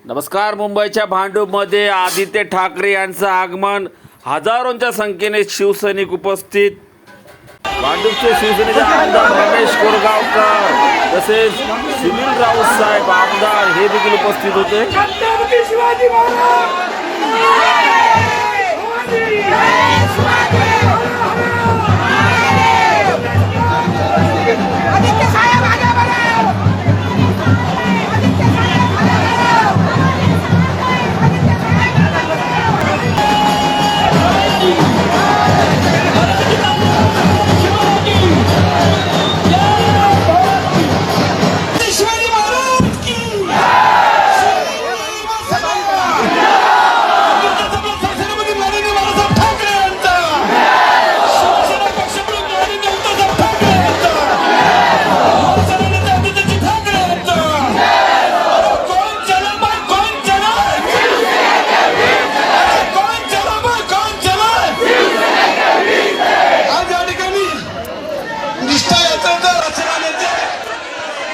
नमस्कार. मुंबईच्या भांडूपमध्ये आदित्य ठाकरे यांचं आगमन, हजारोंच्या संख्येने शिवसैनिक उपस्थित. भांडूपचे शिवसेनेचे आमदार रमेश कोरगावकर तसेच सुनील राऊत साहेब आमदार हे देखील उपस्थित होते. छत्रपती शिवाजी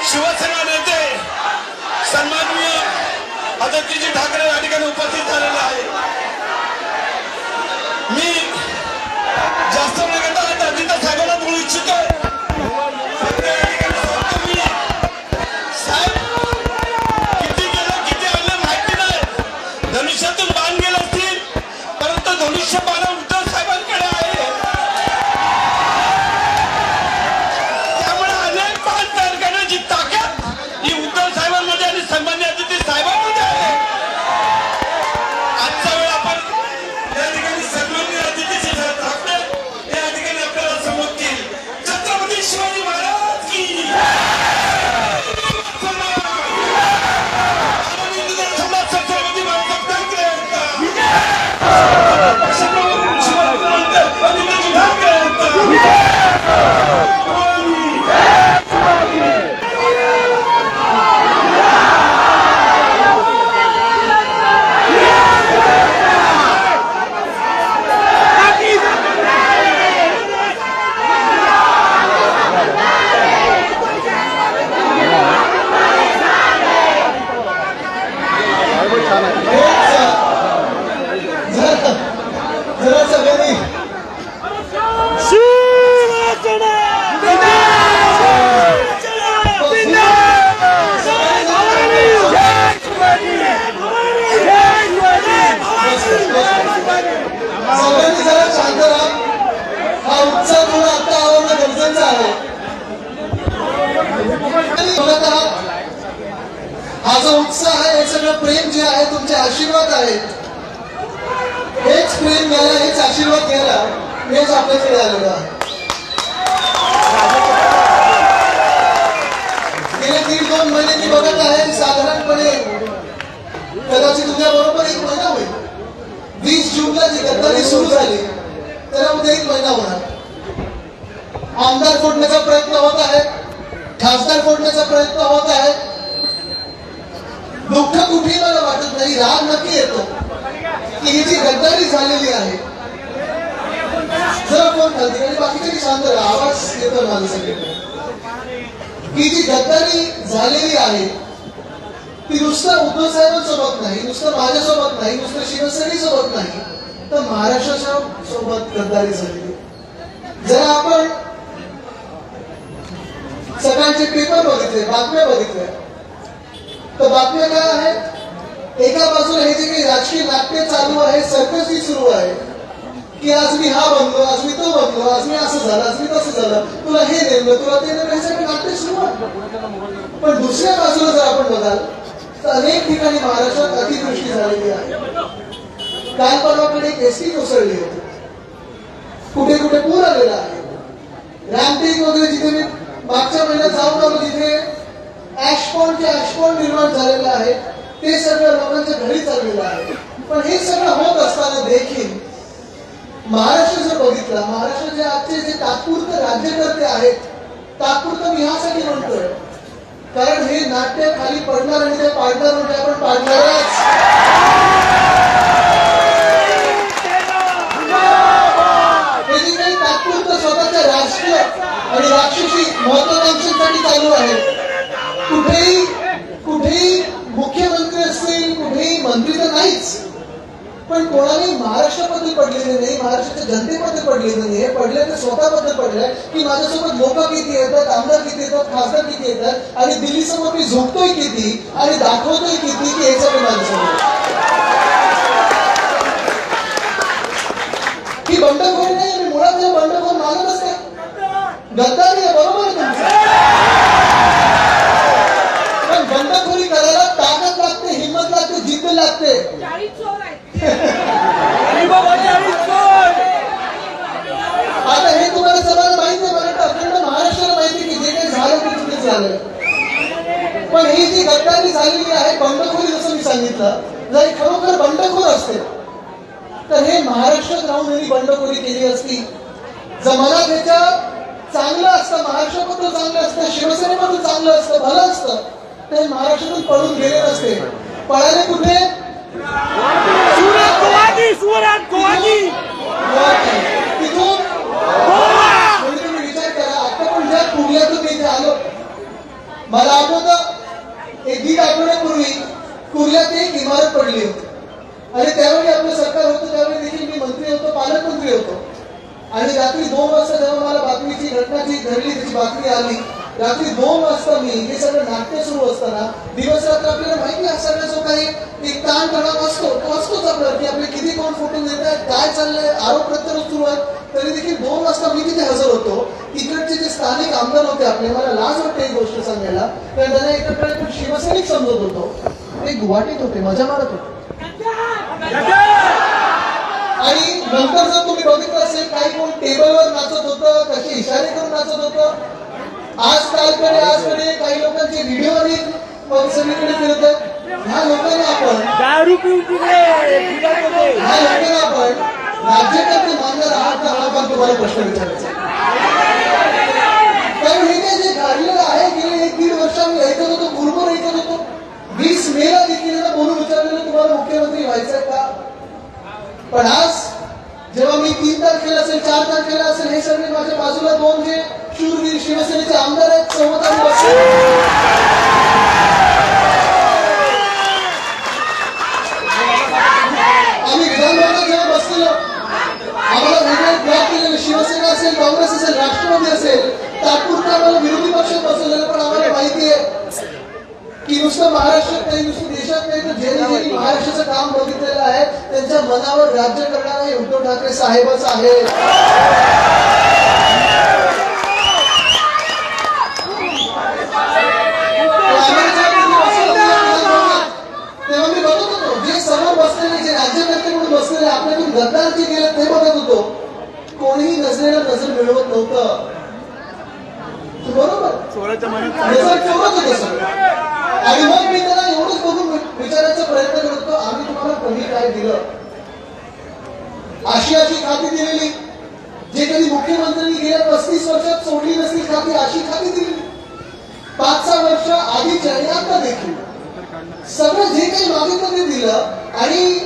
शिवसेना नेते सन्माननीय आदित्य ठाकरे या ठिकाणी उपस्थित झालेले आहे. मी जास्त न घेता आदित्य साहेबांना बोलू इच्छितो. साहेब किती गेलं किती आणलं माहिती नाही, धनुष्यातून बाण गेले असतील परंतु धनुष्य बाण उद्धव साहेबांकडे आहे. सन्मान्य अतिथी साहेबांमध्ये आहे. आजचा वेळ आपण या ठिकाणी सन्मान्य अतिथी ठाकरे या ठिकाणी आपल्याला संबोधतील. छत्रपती शिवाजी महाराज की छत्रपती बाळासाहेब ठाकरे हा जो उत्साह आहे, हे सगळं प्रेम जे आहे तुमचे आशीर्वाद आहेत. हेच प्रेम घ्यायला, हेच आशीर्वाद घ्यायला हेच आपल्याकडे आलेलं आहे. गेले 1.5-2 महिने मी बघत आहे. साधारणपणे कदाचित उद्या बरोबर 1 महिना होईल. 20 जूनला जी गद्दारी सुरू झाली त्याला उद्या 1 महिना होणार. आमदार फोडण्याचा प्रयत्न होत आहे, खासदार फोडण्याचा प्रयत्न होत आहे. दुःख कुठेही मला वाटत नाही, राग नक्की येतो की ही जी गद्दारी झालेली आहे. जरा फोन खालती आणि बाकीचे शांत राहा, आवाज येतो माझ्या सगळीकडे. ही जी गद्दारी झालेली आहे ती नुसतं उद्धव साहेबांसोबत नाही, नुसतं माझ्यासोबत नाही, नुसतं शिवसेनेसोबत नाही, तर महाराष्ट्राच्या सोबत गद्दारी झालेली. जरा आपण सकाळचे पेपर बघितले, बातम्या बघितल्या, तर बातम्या काय आहेत? एका बाजूला हे जे काही राजकीय नाट्य चालू आहे, सर्कसही सुरू आहे की आज मी हा बनलो, आज मी तो बनलो, आज मी असं झालं, आज मी तसं झालं, तुला हे नेमलं, तुला ते नेमलं, हे सगळं नाट्य सुरू आहे. पण दुसऱ्या बाजूला जर आपण बघाल तर अनेक ठिकाणी महाराष्ट्रात अतिवृष्टी झालेली आहे. काल परवाकडे एक एसटी कोसळली होती, कुठे कुठे पूर आलेला आहे. रामटेक वगैरे जिथे मी मागच्या महिन्यात जाऊन आलो, तिथे ऍशपॉन्ड निर्माण झालेलं आहे, ते सगळं लोकांच्या घरी चाललेलं आहे. पण हे सगळं होत असताना देखील महाराष्ट्र जर बघितला, महाराष्ट्राचे आजचे जे तात्पुरते राज्यकर्ते आहेत, तात्पुरतं मी ह्यासाठी म्हणतोय कारण हे नाट्य खाली पडणार आणि ते पाडणार म्हणजे आपण पाडणारच. आणि राक्षसी महत्वाकांक्षांसाठी चालू आहे. कुठेही मुख्यमंत्री असतील, पण कोणालाही महाराष्ट्राबद्दल पडलेले नाही, महाराष्ट्राच्या जनतेबद्दल पडलेलं नाही. हे पडले ते स्वतःबद्दल पडलंय की माझ्यासोबत लोक किती येतात, आमदार किती येतात, खासदार किती येतात आणि दिल्लीसमोर मी झोपतोय किती आणि दाखवतोय किती की हे सगळं माझ्यासमोर. ही बंडखोरी नाही, मी मुळात हे बंडखोर मानतच नाही. गद्दारी आहे, बरोबर आहे तुमचं. पण बंडखोरी करायला ताकद लागते, हिंमत लागते, जिद्द लागते. आता हे तुम्हाला सगळ्यांना माहिती आहे, मला अखंड महाराष्ट्राला माहिती की जे काही झालं ते चुकीचं झालं. पण ही जी गद्दारी झालेली आहे, बंडखोरी, जसं मी सांगितलं, जर खरोखर बंडखोर असते तर हे महाराष्ट्रात राहून यांनी बंडखोरी केली असती. जर मला त्याच्या चांगलं असतं, महाराष्ट्राबद्दल चांगलं असतं, शिवसेनेबद्दल चांगलं असतं, भलं असतं, तर महाराष्ट्रातून पळून गेले नसते. पळाले कुठे? तिथून तुम्ही विचार करा. आता पण ज्या कुर्ल्यातून मी इथे आलो, मला आठवतं एक 1.5 आठवड्यापूर्वी कुर्ल्यात एक इमारत पडली होती आणि त्यावेळी आपलं सरकार होतं, त्यावेळी देखील मी मंत्री होतो, पालकमंत्री होतो. आणि रात्री 2 वाजता जेव्हा मला बातमीची घटना जी घडली त्याची बातमी आली, रात्री 2 वाजता मी हे सगळं नाट्य सुरू असताना, दिवस रात्र आपल्याला माहिती आहे सगळं जो काही एक ताण तणाव असतो तो असतोच आपल्याला की आपले किती कोण फोटो देत आहेत, काय चाललंय, आरोप प्रत्यारोप सुरू आहेत. तरी देखील 2 वाजता मी तिथे हजर होतो. तिकडचे जे स्थानिक आमदार होते आपले, मला लाज वाटते एक गोष्ट सांगायला, कारण त्यांना एकत्र शिवसैनिक समजत होतो, ते गुवाहाटीत होते, मजा मारत होते. आणि नंतर जर तुम्ही बघितलं असेल, काही कोण टेबलवर नाचत होतं, कसे इशारे करून नाचत होतं. आजकालकडे काही लोकांचे व्हिडिओ आणि सगळीकडे फिरत आहेत. ह्या लोकांना आपण राज्यकर्ते मानणार आहात का, हा पण तुम्हाला प्रश्न विचारायचा. कारण हे काय जे घडलेलं आहे, गेले 1-1.5 वर्ष आम्ही ऐकत होतो, गुरुबर ऐकत होतो. 20 मेला देखील बोलून विचारलेलं तुम्हाला मुख्यमंत्री व्हायचंय का. पण आज जेव्हा मी 3 तारखेला असेल, 4 तारखेला असेल, हे सगळे माझ्या बाजूला 2 जे शूरवीर शिवसेनेचे आमदार आहेत, सोबत बसले. आम्ही विधानभवनात जेव्हा बसलेलो, आम्हाला वेगळे ब्लॉक केलेले, शिवसेना असेल, काँग्रेस असेल, राष्ट्रवादी असेल, तात्पुरतं आम्हाला विरोधी पक्षात बसवलेलं. पण आम्हाला माहिती आहे की नुसतं महाराष्ट्रात नाही, नुसतं देशात नाही, तर ज्यांनी महाराष्ट्राचं काम बघितलेलं आहे त्यांच्या मनावर राज्य करणारा हे उद्धव ठाकरे साहेबच आहे. तेव्हा मी बघत होतो, जे समोर बसलेले, जे राज्यकर्ते म्हणून बसलेले, आपल्यातून गद्दार जे गेले ते बघत होतो. कोणीही नजरेला नजर मिळवत नव्हतं, बरोबर, नजर चोरत होतं सगळं. आणि मग मी त्याला एवढंच बघून विचारायचा प्रयत्न करतो, आम्ही तुम्हाला कमी काय दिलं. अशी खाती दिलेली जे कधी मुख्यमंत्र्यांनी गेल्या 35 वर्षात सोडली नसतील खाती, अशी खाती दिलेली. 5-6 वर्ष आधीच्या आणि आता देखील सगळं जे काही मागितलं ते दिलं आणि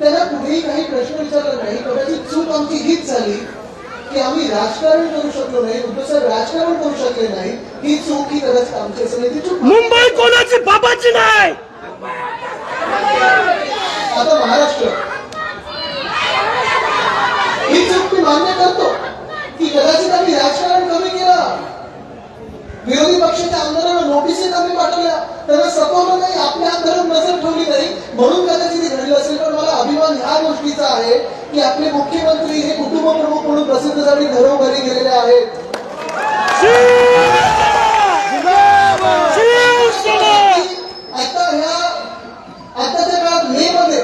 त्यांना कुठेही काही प्रश्न विचारला नाही. कदाचित चूक आमची हीच झाली की आम्ही राजकारण करू शकलो नाही, उद्धव राजकारण करू शकले नाही. ही चूक ही कदाचित आमची असेल, ती चूक मुंबई कोणाची बाबाची नाही. आता महाराष्ट्र, ही चूक मी मान्य करतो की कदाचित आम्ही राजकारण कमी केलं, विरोधी पक्षाच्या आमदारांना नोटीसी कमी पाठवल्या, त्यांना सतवलं नाही, आपल्या आमदारांवर नजर ठेवली नाही, म्हणून कदाचित घडलं असेल. पण मला अभिमान ह्या गोष्टीचा आहे की आपले मुख्यमंत्री हे कुटुंब प्रमुख म्हणून प्रसिद्ध झाले, घरोघरी गेलेले आहेत. आताच्या काळात मे मध्ये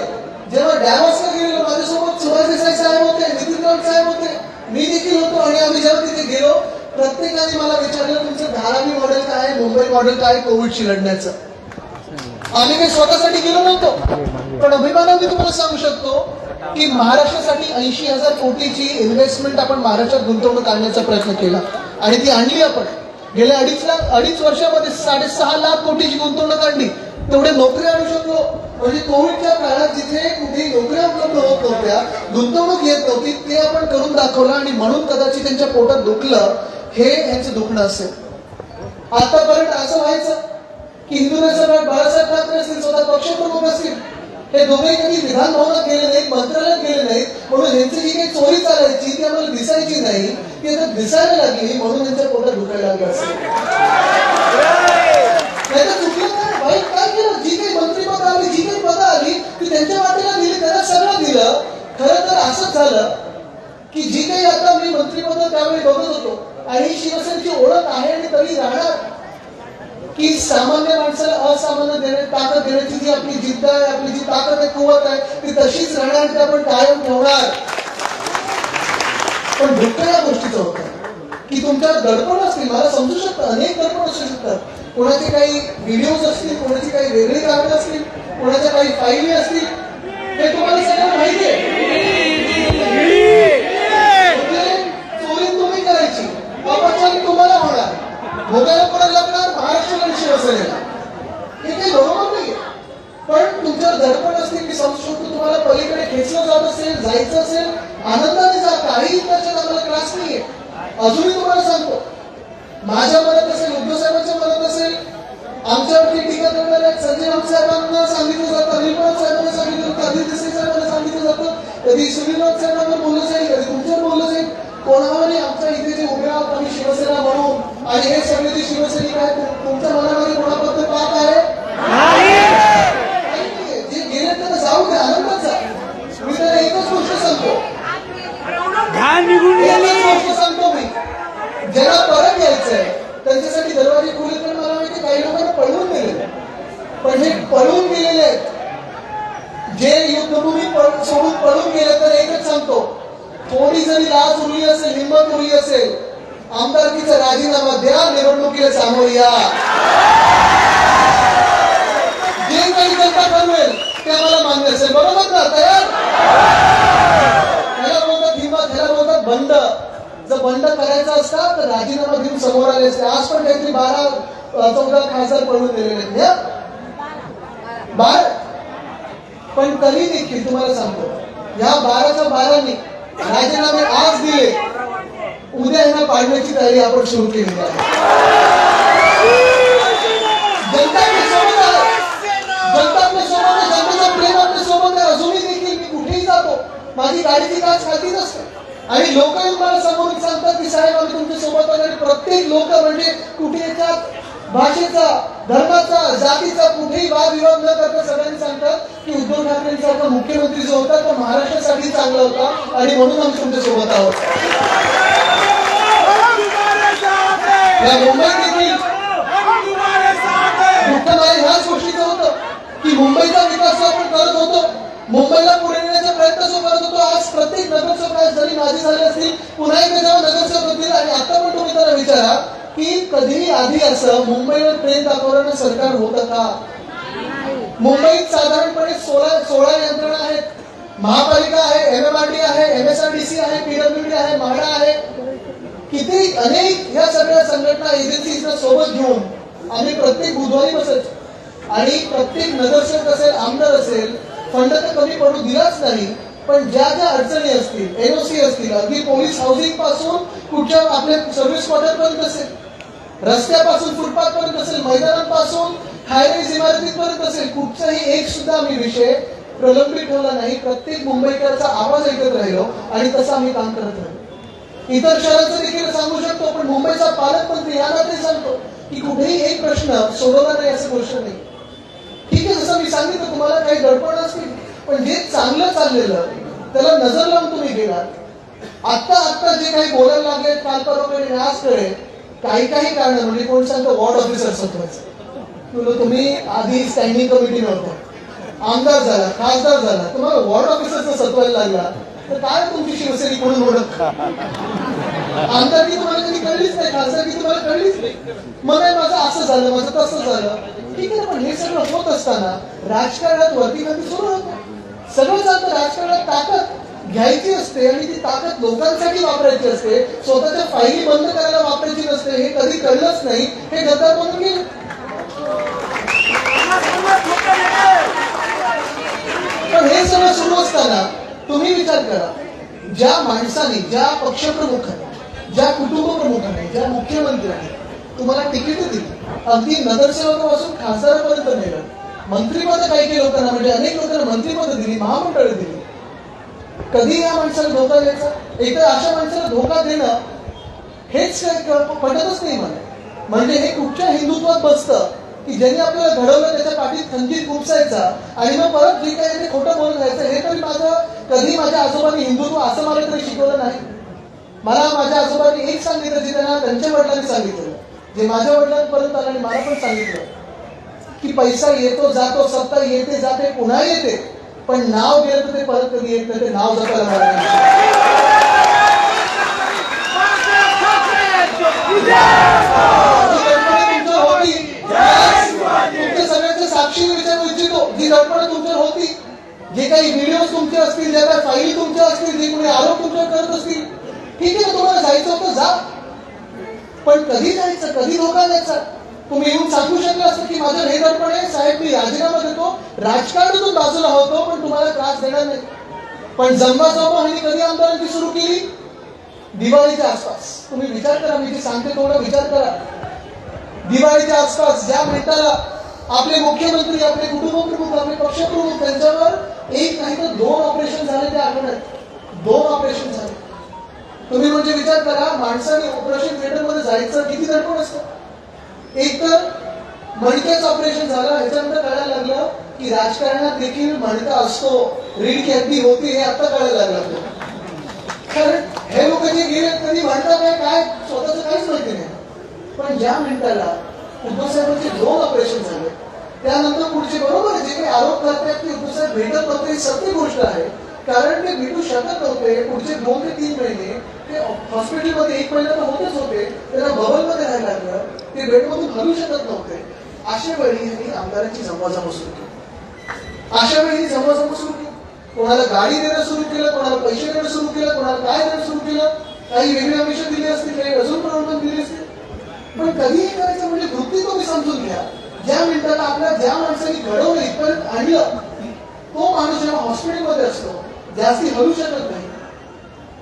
जेव्हा डॅमॉसला गेलेलो, माझ्यासोबत सुभाष देसाई साहेब होते, नितीन राऊत साहेब होते, मी देखील होतो. आणि आम्ही जेव्हा तिथे गेलो, प्रत्येकाने मला विचारलं तुमचं धारावी मॉडेल काय आहे, मुंबई मॉडेल काय आहे कोविडशी लढण्याचं. आम्ही काही स्वतःसाठी गेलो नव्हतो, पण अभिमानाने तुम्हाला सांगू शकतो की महाराष्ट्रासाठी 80,000 कोटीची इन्व्हेस्टमेंट आपण महाराष्ट्रात गुंतवणूक आणण्याचा प्रयत्न केला आणि ती आणली आपण. गेल्या 2.5 वर्षामध्ये 6.5 लाख कोटीची गुंतवणूक आणली. तेवढे नोकऱ्या आणू शकलो. म्हणजे कोविडच्या काळात जिथे कुठे नोकऱ्या उपलब्ध होत नव्हत्या, गुंतवणूक येत नव्हती, ते आपण करून दाखवलं आणि म्हणून कदाचित त्यांच्या पोटात दुखलं, हे यांचं दुखणं असेल. आतापर्यंत असं व्हायचं की हिंदू नेता बाळासाहेब ठाकरे असतील, स्वतः पक्षप्रमुख असतील, हे दोघेही कधी विधान भवनात गेले नाहीत, मंत्रालयात गेले नाहीत, म्हणून यांची जी काही चोरी चालायची ती आम्हाला दिसायची नाही, ती आता दिसायला लागली म्हणून यांच्या पोटात दुखायला लागलं असेल. त्याचं चुकलं काय, वाईट काय केलं? जी काही मंत्रिपद आली, जी काही पदं आली ती त्यांच्या वाटेला दिली, त्यांना सगळं दिलं. खरं तर असंच झालं की जी काही आता मी मंत्रिपद त्यावेळी बघत होतो आणि शिवसेनेची ओळख आहे आणि तरी राहणार की सामान्य माणसाला असामान्य ताकद देण्याची जी आपली जिद्द आहे, आपली जी ताकद आहे, कुवत आहे, ती तशीच राहणार, ती आपण कायम ठेवणार. पण दुःख या गोष्टीचं होतं की तुमच्या दडपण असतील, मला समजू शकतं, अनेक दडपण असू शकतात. कोणाचे काही व्हिडिओज असतील, कोणाची काही वेगळी कारणं असतील, कोणाच्या काही फाईली असतील, हे तुम्हाला सगळं माहिती आहे. चोरी तुम्ही करायची, अपचार तुम्हाला होणार, भोगायला कोणाला लागणार? महाराष्ट्र आणि शिवसेनेला. हे काही बरोबर नाहीये. पण तुमच्यावर दडपण असतील की समजू शकतो तुम्हाला पलीकडे खेचलं जात असेल, जायचं असेल, आनंदाने जा, काही त्याच्यात आम्हाला त्रास नाहीये. अजूनही तुम्हाला सांगतो, माझ्या मनात असेल, उद्धव साहेबांच्या मनात असेल, आमच्यावरती टीका करणाऱ्या संजय राऊत साहेबांना सांगितलं जातं, अनिल पवार साहेबांना सांगितलं जातं, अनिल देसाई साहेबांना सांगितलं जातं, कधी सुनील राऊत साहेबांवर बोललं जाईल, कधी तुमच्यावर बोललं जाईल, कोणावरही आमच्या इथे जे उभे आहोत आम्ही शिवसेना म्हणून, आणि हे सगळे जे शिवसैनिक आहेत तुमच्या मनामध्ये कोणाबद्दल पाहत आहे? जे गेले त्यांना जाऊ द्या, आनंदात जा. मी त्यांना एकच गोष्ट सांगतो, एकच गोष्ट सांगतो मी, ज्यांना परत यायचंय त्यांच्यासाठी दरवाजे खुले. तर मला माहिती काही लोकांना पळवून गेलेले, पण हे पळून गेलेले आहेत, जे युद्धभूमी सोडून पळून गेले, तर एकच सांगतो, थोडी जरी लाज उरली असेल, हिंमत उरली असेल, आमदारकीचा राजीनामा द्या, निवडणुकीला सामोरे या. जे काही जनता ठरवेल ते आम्हाला मान्य असेल, बरोबर ना? तयार? त्याला बोलतात हिंमत, त्याला बोलतात बंड. जर बंड करायचा असता तर राजीनामा घेऊन समोर आले असते. आज पण काहीतरी 12-14 खासदार पळून गेलेले आहेत, 12. पण तरी देखील तुम्हाला सांगतो, या 12च्या 12नी राजीनामे आज दिले, उद्या यांना पाडण्याची तयारी आपण सुरू केली आहे. जनता आपल्या सोबत आहे, जनता आपल्या सोबत आहे, जनतेचं प्रेम आपल्या सोबत आहे. अजूनही देखील मी कुठेही जातो, माझी गाडीची काच खातीच असते आणि लोक मला समोरून सांगतात की साहेब आम्ही तुमच्या सोबत आहोत. आणि प्रत्येक लोक म्हणजे कुठेच्या भाषेचा, धर्माचा, जातीचा कुठेही वादविवाद न करता सगळ्यांनी सांगतात की उद्धव ठाकरेंसारखा मुख्यमंत्री जो होता तो महाराष्ट्रासाठी चांगला होता आणि म्हणून आम्ही तुमच्या सोबत आहोत. या मुंबईत देखील दुःख मला ह्याच गोष्टीचं होतं की मुंबईचा विकास जो आपण करत होतो, मुंबईला पुढे नेण्याचा प्रयत्न जो करत होतो, आज प्रत्येक नगरसेवक जरी माझे झाले असतील, पुन्हा एकदा जेव्हा नगरसेवक होतील आणि आता पण तुम्ही त्याला विचारा की कधीही आधी असं मुंबईवर ट्रेन दाखवणारं सरकार होतं का? मुंबईत साधारणपणे 16 यंत्रणा आहेत. महापालिका आहे, MMRD आहे, MSRDC आहे, PWD आहे, म्हाडा आहे, किती अनेक या सगळ्या संघटना एजन्सीजना सोबत घेऊन आम्ही प्रत्येक बुधवारी बसायचो आणि प्रत्येक नगरसेवक असेल, आमदार असेल, फंड तर कमी पडू दिलाच नाही. पण ज्या ज्या अडचणी असतील, NOC असतील, अगदी पोलीस हाऊसिंग पासून कुठच्या आपल्या सर्व्हिस क्वार्टर पर्यंत असेल, रस्त्यापासून फुटपाथ पर्यंत असेल, मैदानांपासून हायवेज इमारतीपर्यंत असेल, कुठचाही एक सुद्धा आम्ही विषय प्रलंबित ठेवला नाही. प्रत्येक मुंबईकरचा आवाज ऐकत राहिलो आणि तसं आम्ही काम करत राहिलो. इतर शहरांचं देखील सांगू शकतो, पण मुंबईचा पालकमंत्री या नाते सांगतो की कुठेही एक प्रश्न सोडवला नाही असं गोष्ट नाही. ठीक आहे, जसं मी सांगितलं तुम्हाला काही दडपण असतील, पण जे चांगलं चाललेलं त्याला नजर लावून तुम्ही गेलात. आत्ता जे काही बोलायला लागले काल परवाकडे आजकडे काही कारण म्हणजे कोण सांगतो वॉर्ड ऑफिसर सत्वायचं. तुम्ही आधी स्टँडिंग कमिटी नव्हतं, आमदार झाला, खासदार झाला, तुम्हाला वॉर्ड ऑफिसरचं सत्वायला लागला तर काय तुमची शिवसैनिक म्हणून ओळख? आमदारकी तुम्हाला कधी कळलीच नाही, खासदारकी तुम्हाला कळलीच नाही. मग माझं असं झालं, माझं तसं झालं. ठीक आहे, पण हे सगळं होत असताना राजकारणात वरती खाली सुरू होतं. सगळं चालतं. राजकारणात ताकद घ्यायची असते आणि ती ताकद लोकांसाठी वापरायची असते, स्वतःच्या फाईली बंद करायला वापरायची नसते. हे कधी कळलंच नाही, हे गद्दार म्हणून गेले. पण हे सगळं सुरू असताना तुम्ही विचार करा, ज्या माणसाने, ज्या पक्षप्रमुखाने, ज्या कुटुंब प्रमुखाने, ज्या मुख्यमंत्र्यांनी तुम्हाला तिकीट दिली, अगदी नगरसेवकापासून खासदारापर्यंत नेलं, मंत्रिपद काही लोकांना, म्हणजे अनेक लोकांना मंत्रिपद दिली, महामंडळ दिली. कधी या माणसाला धोका द्यायचा? एकतर अशा माणसाला धोका देणं हेच पटतच नाही मला. म्हणजे हे कुठच्या हिंदुत्वात बसतं की ज्यांनी आपल्याला घडवलं त्याच्या पाठीत खंजीर खुपसायचा आणि मग परत जे काही ते खोटं बोलत राहायचं. हे तरी कधी माझ्या आजोबांनी हिंदुत्व असं मला तरी शिकवलं नाही. मला माझ्या आजोबांनी एक सांगितलं, जे त्यांना त्यांच्या वडिलांनी सांगितलं, जे माझ्या वडिलांपर्यंत आलं आणि मला पण सांगितलं, की पैसा येतो जातो, सत्ता येते जाते पुन्हा येते, पण नाव गेलं तर ते परत कधी येत नाही. ते नाव जपायला होती. तुमच्या सगळ्यांचे साक्षी विचारू इच्छितो, जी दडपण तुमच्यावर होती, जे काही व्हिडिओ तुमचे असतील, ज्या काही फाईली तुमच्या असतील, जे कोणी आरोप तुमच्यावर करत असतील, ठीक आहे, तुम्हाला जायचं होतं जा, पण कधी जायचं, कधी धोका द्यायचा? तुम्ही येऊन सांगू शकलं असतं की माझं हे दडपण आहे साहेब, मी राजीनामा देतो, राजकारणातून बाजूला होतो, पण तुम्हाला त्रास देणार नाही. पण जमवाजमवानी कधी आमदारांची सुरू केली? दिवाळीच्या आसपास. तुम्ही विचार करा, मी जे सांगते थोडा विचार करा. दिवाळीच्या आसपास ज्या मिनिटाला आपले मुख्यमंत्री, आपले कुटुंबप्रमुख, आपले पक्षप्रमुख, त्यांच्यावर एक नाही तर 2 ऑपरेशन झाले. त्या आठवड्यात 2 ऑपरेशन झाले. तुम्ही म्हणजे विचार करा, माणसाने ऑपरेशन थिएटरमध्ये जायचं किती दडपण असतं. एक तर मणक्याचं ऑपरेशन झालं, ह्याच्यानंतर कळायला लागलं की राजकारणात देखील मणका असतो, रीड कॅपी होती, हे आता कळायला लागलं आपल्याला. कारण हे लोक जे गेले कधी म्हणतात काय स्वतःच काहीच माहिती नाही. पण ज्या मिनिटाला उद्धव साहेबांचे 2 ऑपरेशन झाले, त्यानंतर पुढचे बरोबर जे काही आरोप करतात की उद्धव साहेब भेटत नव्हते, सत्य गोष्ट आहे. कारण ते भेटू शकत नव्हते. पुढचे 2 ते 3 महिने ते हॉस्पिटलमध्ये, 1 महिना तर होतेच होते, त्यांना बबलमध्ये राहायला लागलं, ते बेडमधून हलू शकत नव्हते. अशा वेळी यांनी आमदारांची जमवाजमव सुरू केली. अशा वेळी जमवाजमव सुरू केली. कोणाला गाडी देणं सुरू केलं, कोणाला पैसे देणं सुरू केलं, कोणाला काय देणं सुरू केलं, काही वेगळी अपेक्षा दिली असतील, काही अजून प्रवर्तन दिली असतील. पण कधीही करायचं म्हणजे वृत्ती तुम्ही समजून घ्या. ज्या मिनिटाला आपल्या ज्या माणसाने घडवलं, इथपर्यंत आणलं, तो माणूस जेव्हा हॉस्पिटलमध्ये असतो, जास्ती हलू शकत नाही,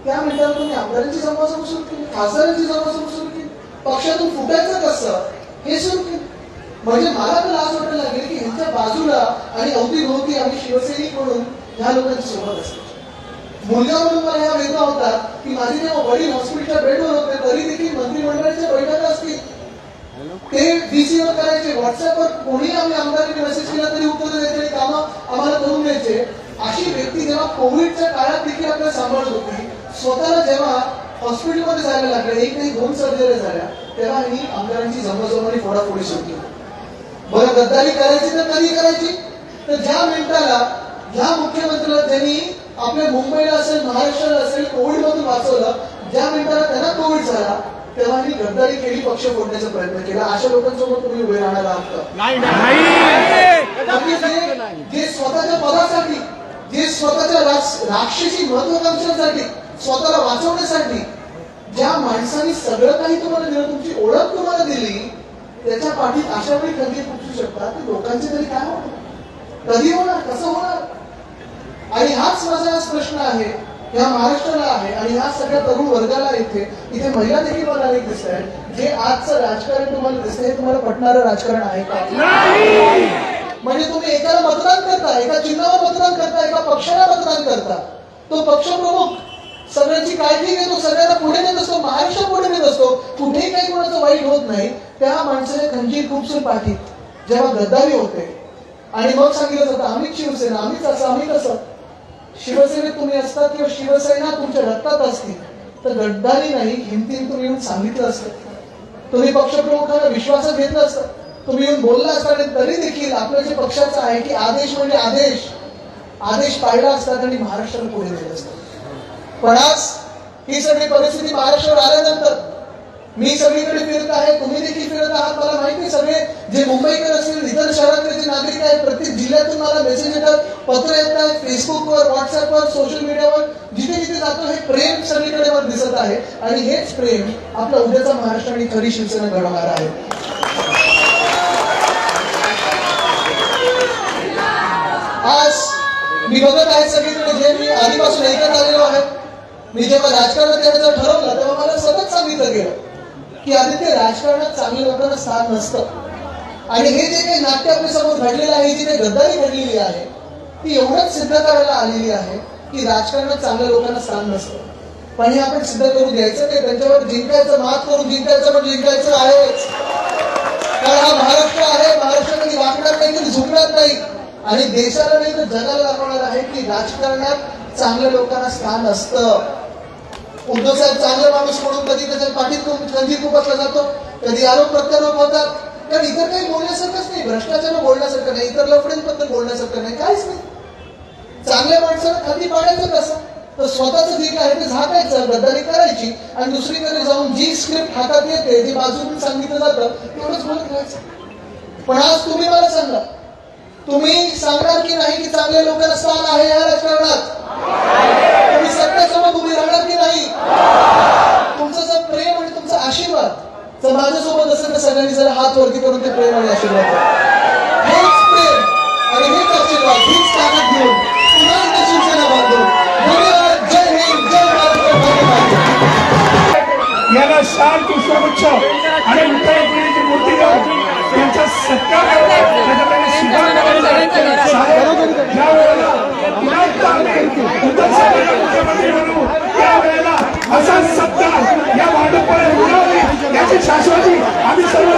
त्या मिनिटाला तुम्ही आमदारांची जमवाजमव सुरू केली, खासदारांची जमवाजमव सुरू केली, पक्षातून फुटायचं कसं हे सुरू केलं. म्हणजे मला तर लाज वाटायला लागेल की ह्यांच्या बाजूला आणि अवतीभोवती आम्ही शिवसैनिक म्हणून ह्या लोकांची सोबत असतो. मुलगा म्हणून मला ह्या वेगळा होता की माझे जेव्हा वडील हॉस्पिटलच्या बेडवर होते, तरी देखील मंत्रिमंडळाच्या बैठका असतील, ते डीसीवर करायचे, व्हॉट्सअपवर कोणी आम्ही आमदारांनी मेसेज केला तरी उत्तर द्यायचे आणि कामं आम्हाला करून द्यायचे. अशी व्यक्ती जेव्हा कोविडच्या काळात देखील आपल्याला सांभाळत होती, स्वतःला जेव्हा हॉस्पिटलमध्ये जायला लागलं, 1 नाही 2 सर्जरी झाल्या, तेव्हा ही आमदारांची जमवाजमव फोडाफोडी सुरू केली. बरं, गद्दारी करायची तर कधी करायची? तर ज्या मिनिटाला ह्या मुख्यमंत्र्याला त्यांनी आपल्या मुंबईला असेल, महाराष्ट्राला असेल, कोविड मधून वाचवलं, ज्या मिनिटाला त्यांना कोविड झाला, तेव्हा ही गद्दारी केली, पक्ष फोडण्याचा प्रयत्न केला. अशा लोकांसोबत तुम्ही उभे राहणार आहात का? जे स्वतःच्या पदासाठी, जे स्वतःच्या राक्षसी महत्वाकांक्षांसाठी, स्वतःला वाचवण्यासाठी ज्या माणसांनी सगळं काही तुम्हाला दिलं, तुमची ओळख तुम्हाला दिली, त्याच्या पाठीत अशा वेळी खंजीर खुपसू शकतात, ते लोकांचे तरी काय होणार? कधी होणार? कसं होणार? आणि हाच माझा आज प्रश्न आहे, या महाराष्ट्राला आहे आणि ह्या सगळ्या तरुण वर्गाला इथे महिला देखील मला अनेक दिसत आहेत, जे आजचं राजकारण तुम्हाला दिसतंय, हे तुम्हाला पटणारं राजकारण आहे का? म्हणजे तुम्ही एकाला मतदान करता, एका चिन्हावर मतदान करता, एका पक्षाला मतदान करता, तो पक्षप्रमुख सगळ्यांची काळजी घेतो, सगळ्यांना पुढे नेत असतो, महाराष्ट्र पुढे नेत असतो, कुठेही काही कोणाचं वाईट होत नाही. त्या माणसाने खंजीर खुपसून पाठीत जेव्हा गद्दारी होते आणि मग सांगितलं जातं आम्हीच शिवसेना, आम्हीच असं, आम्ही कसं. शिवसेनेत तुम्ही असतात किंवा शिवसेना तुमच्या रक्तात असतील तर गद्दारी नाही, हिमतीने तुम्ही येऊन सांगितलं असतं, तुम्ही पक्षप्रमुखांना विश्वासात घेतलं असतं, तुम्ही येऊन बोलला असता. तरी देखील आपलं जे पक्षाचं आहे की आदेश म्हणजे आदेश पाळला असतात आणि महाराष्ट्राला पुढे नेलं असतं. पण आज ही सगळी परिस्थिती महाराष्ट्रावर आल्यानंतर मी सगळीकडे फिरत आहे, तुम्ही देखील फिरत आहात. मला माहिती, सगळे जे मुंबईकर असतील, इतर शहरातले जे नागरिक आहेत, प्रत्येक जिल्ह्यातून मला मेसेज येतात, पत्र येत आहेत, फेसबुकवर, व्हॉट्सअपवर, सोशल मीडियावर, जिथे जिथे जातो हे प्रेम सगळीकडे मला दिसत आहे. आणि हेच प्रेम आपला उद्याचा महाराष्ट्र आणि खरी शिवसेना घडवणार आहे. आज मी बघत आहे सगळीकडे, जे मी आधीपासून ऐकत आलेलो आहे, मी जेव्हा राजकारणात यायचं ठरवलं तेव्हा मला सतत सांगितलं गेलं की आदित्य, राजकारणात चांगल्या लोकांना स्थान नसतं. आणि हे जे काही नाट्य आपल्या समोर घडलेलं आहे, जी काही गद्दारी घडलेली आहे, ती एवढंच सिद्ध करायला आलेली आहे की राजकारणात चांगल्या लोकांना स्थान नसतं. पण हे आपण सिद्ध करू द्यायचं नाही. त्यांच्यावर जिंकायचं, मात करून जिंकायचं, पण जिंकायचं आहेच. कारण हा महाराष्ट्र आहे. महाराष्ट्र कधी वाकणार नाही, कधी झुकणार नाही. आणि देशाला नाही तर जगाला दाखवणार आहे की राजकारणात चांगल्या लोकांना स्थान असतं. उद्धव साहेब चांगला माणूस म्हणून कधी त्याच्या पाठीत खंजीर खुपसला जातो, कधी आरोप प्रत्यारोप होतात. कारण इतर काही बोलण्यासारखंच नाही, भ्रष्टाचार बोलण्यासारखं नाही, इतर लफड्यांबद्दल बोलण्यासारखं नाही, काहीच नाही. चांगल्या माणसाला खाली पाडायचं कसं? तर स्वतःचं जे काय आहे ते झाकायचं, गद्दारी करायची आणि दुसरीकडे जाऊन जी स्क्रिप्ट हातात येते, जी बाजूने सांगितलं जातं तेवढंच बोलत राहायचं. पण आज तुम्ही मला सांगा, तुम्ही सांगणार की नाही की चांगल्या लोकांना स्थान आहे या राजकारणात? तुम्ही सत्यासोबत उभी राहणार की नाही? तुमचं जर प्रेम आणि तुमचा आशीर्वाद जर माझ्यासोबत असेल तर सगळ्यांनी जर हात वरती करून ते प्रेम आणि आशीर्वाद द्या. हेच प्रेम आणि हेच आशीर्वाद, हीच ताकद घेऊन पुन्हा एकदा शिवसेना बांधू. धन्यवाद. जय हिंद, जय महाराष्ट्र. याला शाल पुष्पगुच्छ आणि उत्तर पिढीची मूर्ती देऊन त्यांचा सत्कार करावा, त्याच्याकडे स्वीकार करायचा. साहेब, ज्या वेळेला पुन्हा एकदा उद्धव साहेबांना मुख्यमंत्री बनवू त्यावेळेला असा सत्कार या भाजपने उडवली याची शाश्वती आम्ही सर्व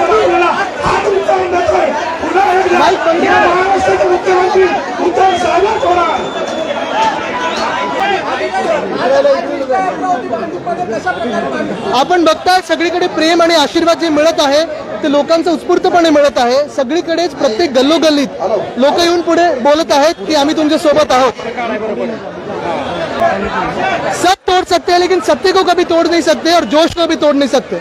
हात उंचावून देतोय. पुन्हा एकदा या महाराष्ट्राचे मुख्यमंत्री उद्धव साहेबच होणार. आपण बघताय सगळीकडे प्रेम आणि आशीर्वाद जे मिळत आहे ते लोकांचं उत्स्फूर्तपणे मिळत आहे. सगळीकडेच प्रत्येक गल्लोगल्लीत लोक येऊन पुढे बोलत आहेत की आम्ही तुमच्या सोबत आहोत. सब तोड़ सकते हैं लेकिन सत्य को कभी तोड़ नहीं सकते और जोश को भी तोड़ नहीं सकते.